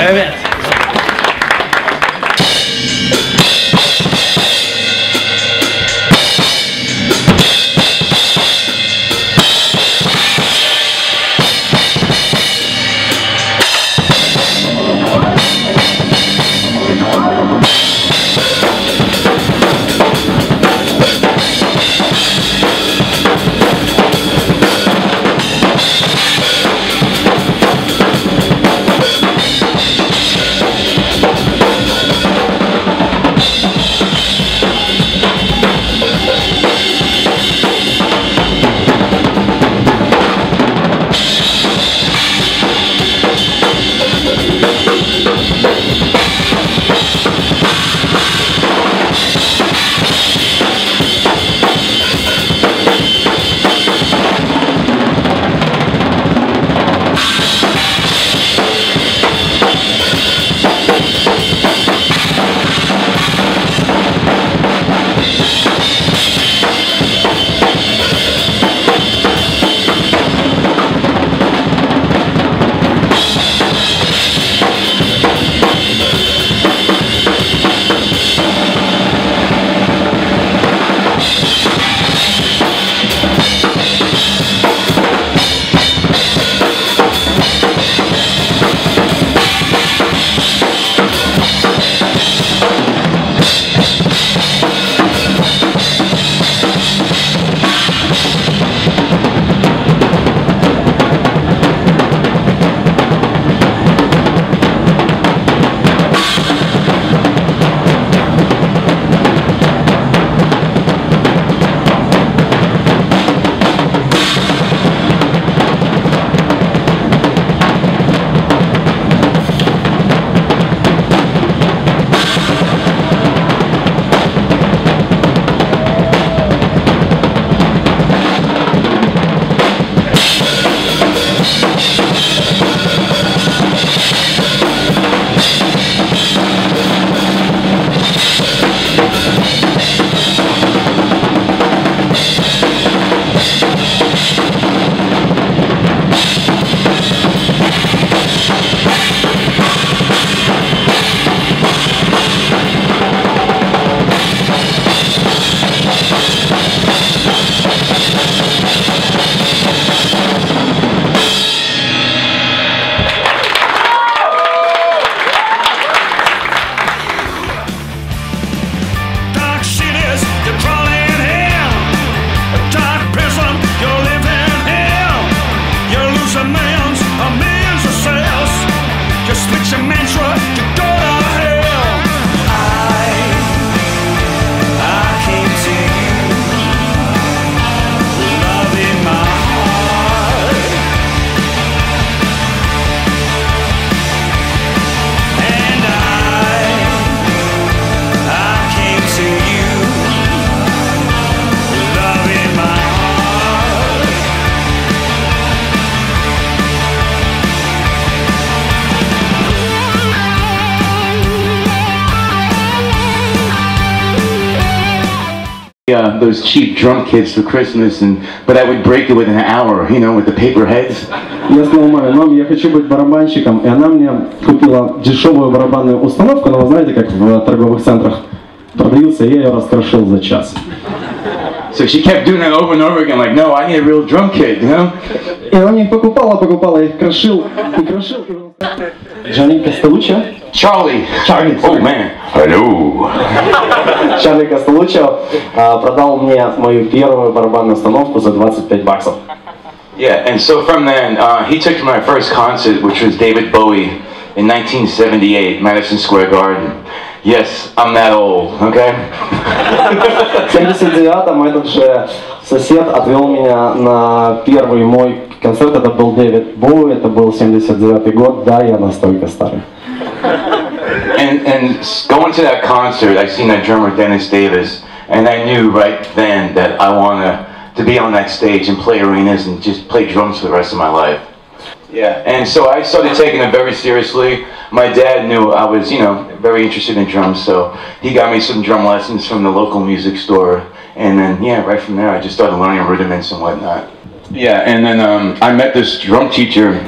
Привет! Those cheap drum kits for Christmas, but I would break it within an hour, you know, with the paper heads. Я сказал маме: мам, я хочу быть барабанщиком, и она мне купила дешевую барабанную установку, но вы знаете, как в торговых центрах продаются, и я ее раскрошил за час. So she kept doing that over and over again, like, no, I need a real drum kit, you know? И он их покупала, их крошил. Джонни Костелуччо. Charlie. Oh man. Hello. Чарли Костелуччо продал мне мою первую барабанную установку за 25 баксов. Yeah, and so from then, he took to my first concert, which was David Bowie in 1978, Madison Square Garden. Yes, I'm that old, okay? В 79-м этот же сосед отвел меня на первый мой концерт. Это был Дэвид Боуи, это был 79-й год. Да, я настолько старый. And going to that concert, I seen that drummer Dennis Davis, and I knew right then that I wanted to be on that stage and play arenas and just play drums for the rest of my life. Yeah, and so I started taking it very seriously. My dad knew I was, you know, very interested in drums, so he got me some drum lessons from the local music store. And then, yeah, right from there, I just started learning rudiments and whatnot. Yeah, and then I met this drum teacher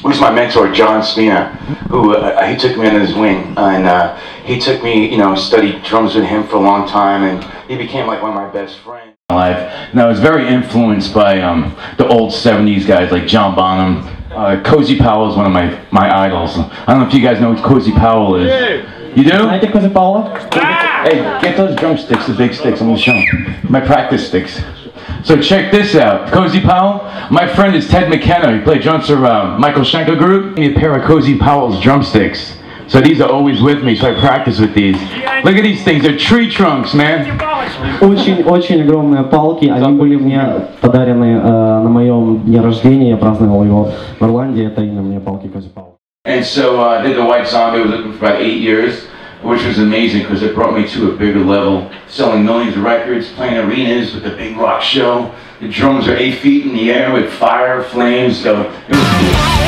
was my mentor, John Spina, who he took me under his wing, and he took me, studied drums with him for a long time, and he became like one of my best friends in my life. And I was very influenced by the old 70s guys like John Bonham. Cozy Powell is one of my idols. I don't know if you guys know what Cozy Powell is. You do? Знаете Cozy Powell? Hey, get those drumsticks, the big sticks, I'm gonna show them. My practice sticks. So check this out, Cozy Powell. My friend is Ted McKenna. He played drums for Michael Schenker Group. I need a pair of Cozy Powell's drumsticks. So these are always with me, so I practice with these. Look at these things, they're tree trunks, man. Очень огромные палки. Они были мне подарены на моем дне рождения. Я праздновал его в Ирландии. Это имя мне палки Cozy Powell. And so I did the White Zombie. I was looking for about 8 years, which was amazing because it brought me to a bigger level, selling millions of records, playing arenas with a big rock show. The drums are 8 feet in the air with fire, flames, so it was cool.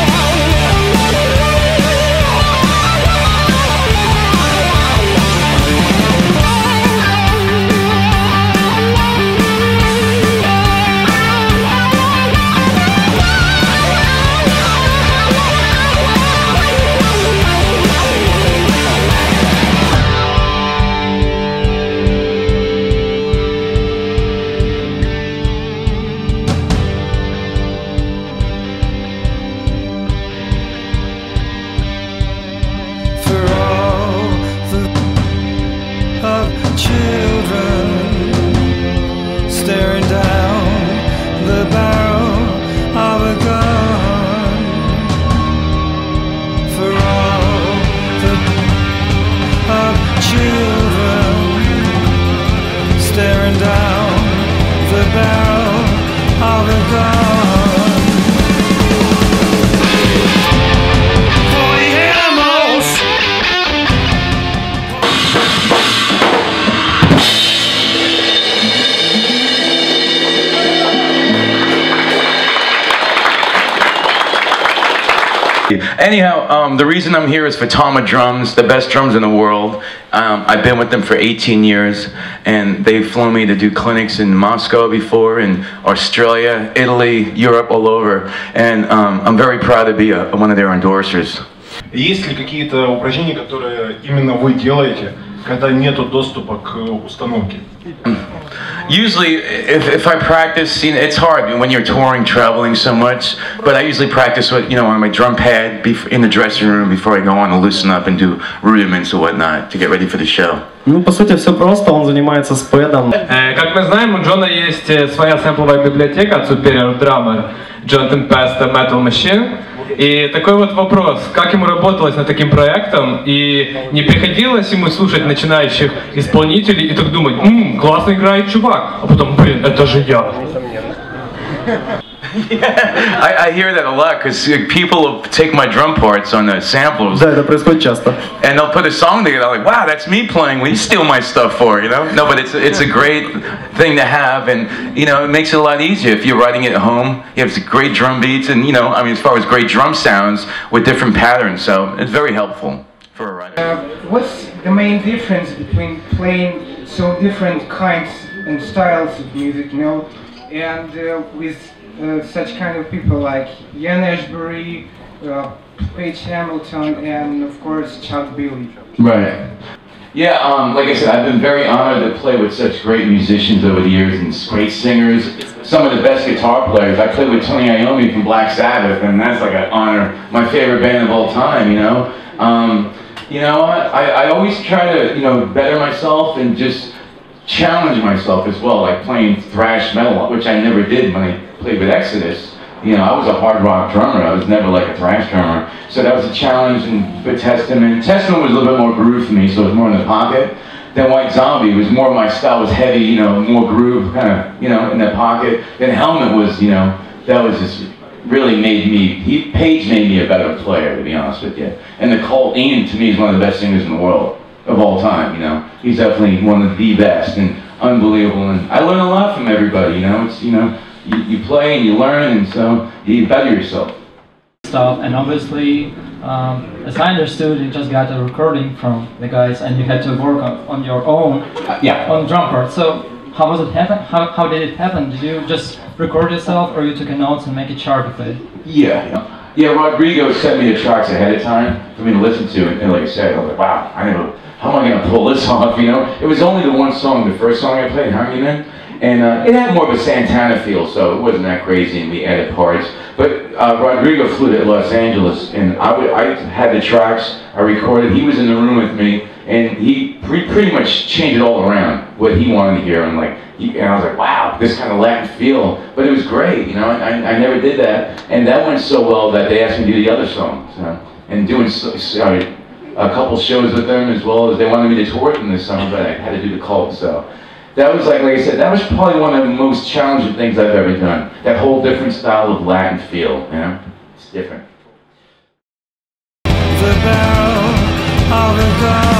Anyhow, the reason I'm here is for TAMA Drums, the best drums in the world. I've been with them for 18 years, and they've flown me to do clinics in Moscow before, in Australia, Italy, Europe, all over. And I'm very proud to be one of their endorsers. Есть ли какие-то упражнения, которые именно вы делаете, когда нету доступа к установке? Usually, if I practice, it's hard when you're touring, traveling so much. But I usually practice with, on my drum pad in the dressing room before I go on to loosen up and do rudiments or whatnot to get ready for the show. Ну, по сути, все просто. Он занимается с пэдом. Как мы знаем, у Джона есть своя сэмпловая библиотека от Superior Drummer, John Tempesta Metal Machine. И такой вот вопрос, как ему работалось над таким проектом, и не приходилось ему слушать начинающих исполнителей и так думать, классно играет чувак, а потом, блин, это же я. Yeah, I hear that a lot because people will take my drum parts on the samples. Да, это происходит часто. And they'll put a song together. I'm like, wow, that's me playing. What do you steal my stuff for? No, but it's a great thing to have, and it makes it a lot easier if you're writing it at home. You have great drum beats, and as far as great drum sounds with different patterns. So it's very helpful for a writer. What's the main difference between playing so different kinds and styles of music, and with such kind of people like Ian Ashbury, Paige Hamilton, and of course Chuck Billy? Right. Yeah, like I said, I've been very honored to play with such great musicians over the years and great singers. Some of the best guitar players. I played with Tony Iommi from Black Sabbath, and that's like an honor. My favorite band of all time, I always try to, better myself and just challenge myself as well, like playing thrash metal, which I never did when I played with Exodus. I was a hard rock drummer. I was never like a thrash drummer. So that was a challenge. And for Testament was a little bit more groove for me, so it was more in the pocket. Then White Zombie was more my style, was heavy, more groove, kind of, in the pocket. Then Helmet was, that was just really Paige made me a better player, to be honest with you. And Ian, to me, is one of the best singers in the world of all time, He's definitely one of the best and unbelievable. And I learn a lot from everybody, It's, you play and you learn, and so you better yourself. And obviously, as I understood, you just got a recording from the guys, and you had to work on your own, on drum part. So how was it happen? How did it happen? Did you just record yourself, or you took a notes and make it sharp with it? Yeah. Yeah, Rodrigo sent me the tracks ahead of time for me to listen to, and like I said, I was like, wow, I never, how am I going to pull this off, you know? It was only the one song, the first song I played, Hanging In, and it had more of a Santana feel, so it wasn't that crazy, and we added parts. But Rodrigo flew to Los Angeles, and I had the tracks, I recorded, he was in the room with me, and he pretty much changed it all around, what he wanted to hear, and like, and I was like, wow, this kind of Latin feel, but it was great, you know, I never did that, and that went so well that they asked me to do the other songs, and doing a couple shows with them, as well as they wanted me to tour with them this summer, but I had to do the Cult, so that was like I said, that was probably one of the most challenging things I've ever done, that whole different style of Latin feel, you know, it's different. The bell of the dawn.